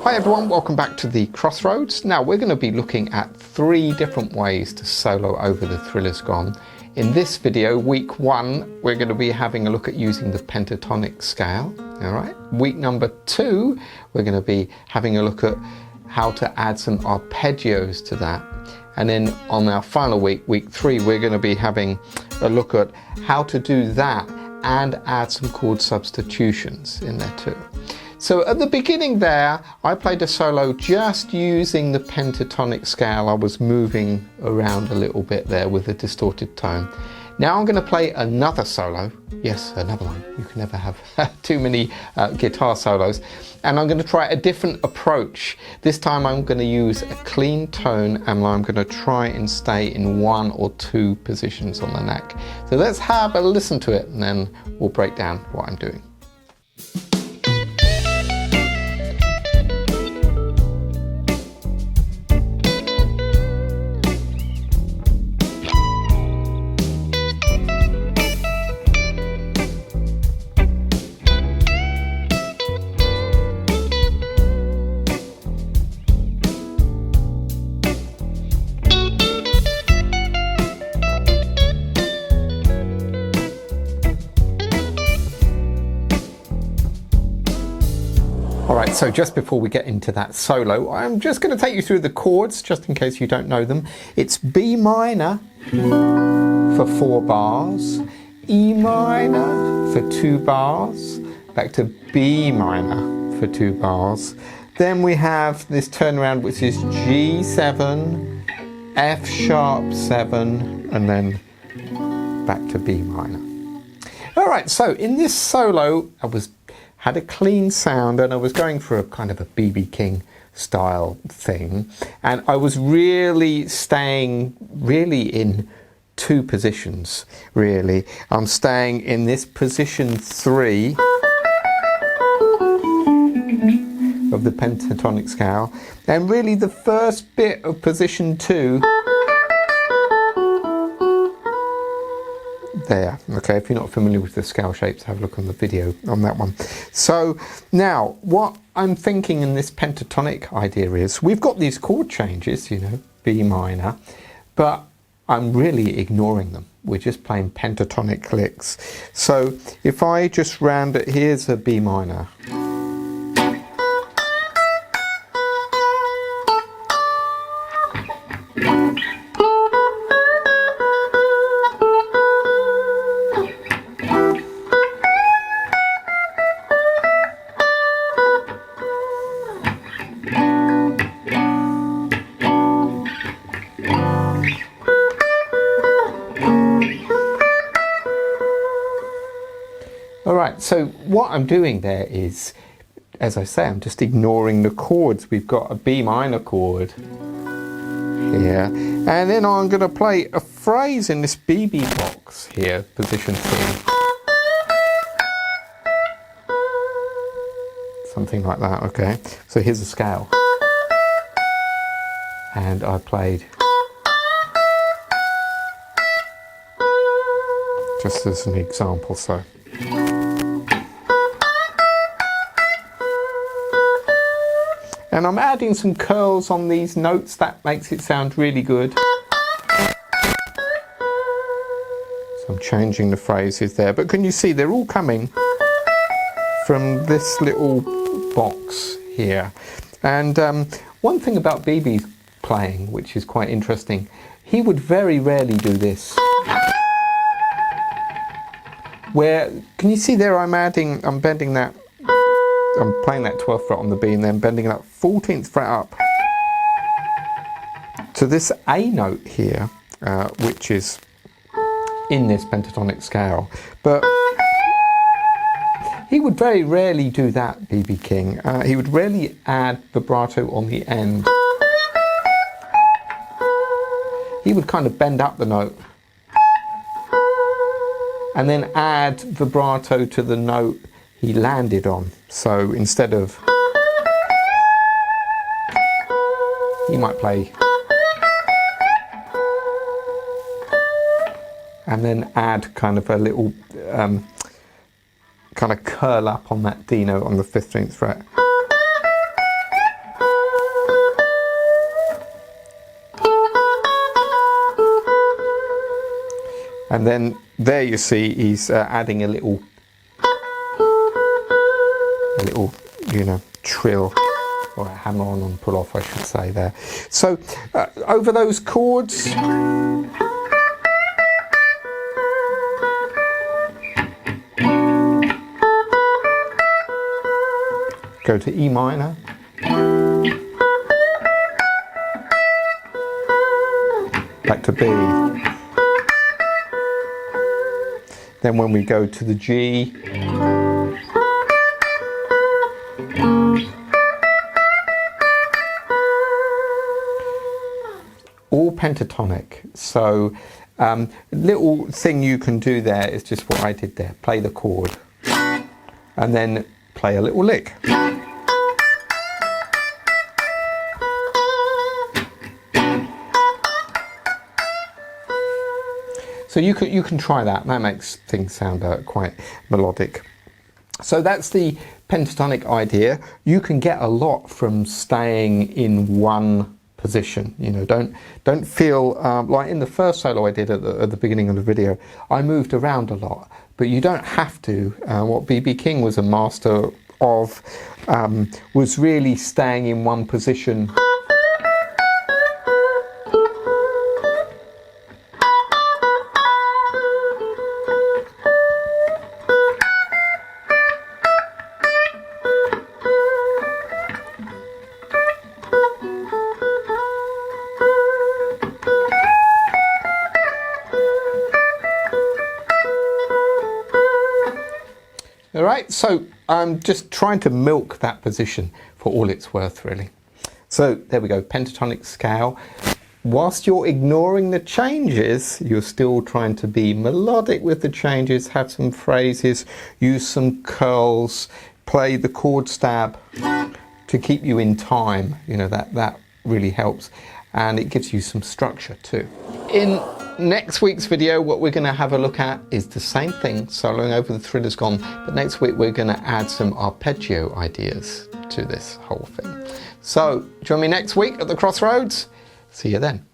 Hi everyone, welcome back to the Crossroads. Now we're going to be looking at 3 different ways to solo over the Thriller's Gone. In this video, week 1, we're going to be having a look at using the pentatonic scale. Alright, week number 2, we're going to be having a look at how to add some arpeggios to that. And then on our final week, week 3, we're going to be having a look at how to do that and add some chord substitutions in there too. So at the beginning there, I played a solo just using the pentatonic scale. I was moving around a little bit there with a distorted tone. Now I'm going to play another solo. Yes, another one. You can never have too many guitar solos. And I'm going to try a different approach. This time I'm going to use a clean tone and I'm going to try and stay in 1 or 2 positions on the neck. So let's have a listen to it and then we'll break down what I'm doing. Alright, so just before we get into that solo, I'm just going to take you through the chords, just in case you don't know them. It's B minor for 4 bars, E minor for 2 bars, back to B minor for 2 bars. Then we have this turnaround which is G7, F sharp 7, and then back to B minor. Alright, so in this solo, I had a clean sound and I was going for a kind of a B.B. King style thing, and I was really staying in 2 positions really. I'm staying in this position 3 of the pentatonic scale, and really the first bit of position 2 there. Okay, if you're not familiar with the scale shapes, have a look on the video on that one. So now what I'm thinking in this pentatonic idea is we've got these chord changes, you know, B minor, but I'm really ignoring them. We're just playing pentatonic clicks. So if I just round it, here's a B minor. Alright, so what I'm doing there is, as I say, I'm just ignoring the chords. We've got a B minor chord here, and then I'm going to play a phrase in this BB box here, position 3. Something like that, okay. So here's a scale. And I played just as an example, so. And I'm adding some curls on these notes, that makes it sound really good. So I'm changing the phrases there, but can you see they're all coming from this little box here. And one thing about BB's playing, which is quite interesting, he would very rarely do this. Where, can you see there I'm bending that, I'm playing that 12th fret on the B and then bending that 14th fret up to this A note here, which is in this pentatonic scale. But he would very rarely do that, B.B. King. He would rarely add vibrato on the end. He would kind of bend up the note and then add vibrato to the note he landed on. So instead of, he might play and then add kind of a little kind of curl up on that D note on the 15th fret. And then there you see he's adding a little, you know, trill, or a hammer on and pull off, I should say there. So over those chords, go to E minor, back to B. Then when we go to the G, all pentatonic. So little thing you can do there is just what I did there. Play the chord and then play a little lick. So you can try that. That makes things sound quite melodic. So that's the pentatonic idea. You can get a lot from staying in one position. You know, don't feel like in the first solo I did at the beginning of the video, I moved around a lot, but you don't have to. What B.B. King was a master of was really staying in one position. All right, so I'm just trying to milk that position for all it's worth, really. So there we go, pentatonic scale. Whilst you're ignoring the changes, you're still trying to be melodic with the changes, have some phrases, use some curls, play the chord stab to keep you in time. You know, that really helps, and it gives you some structure too. In next week's video, what we're going to have a look at is the same thing, soloing over the Thriller's Gone, but next week we're going to add some arpeggio ideas to this whole thing. So join me next week at the Crossroads. See you then.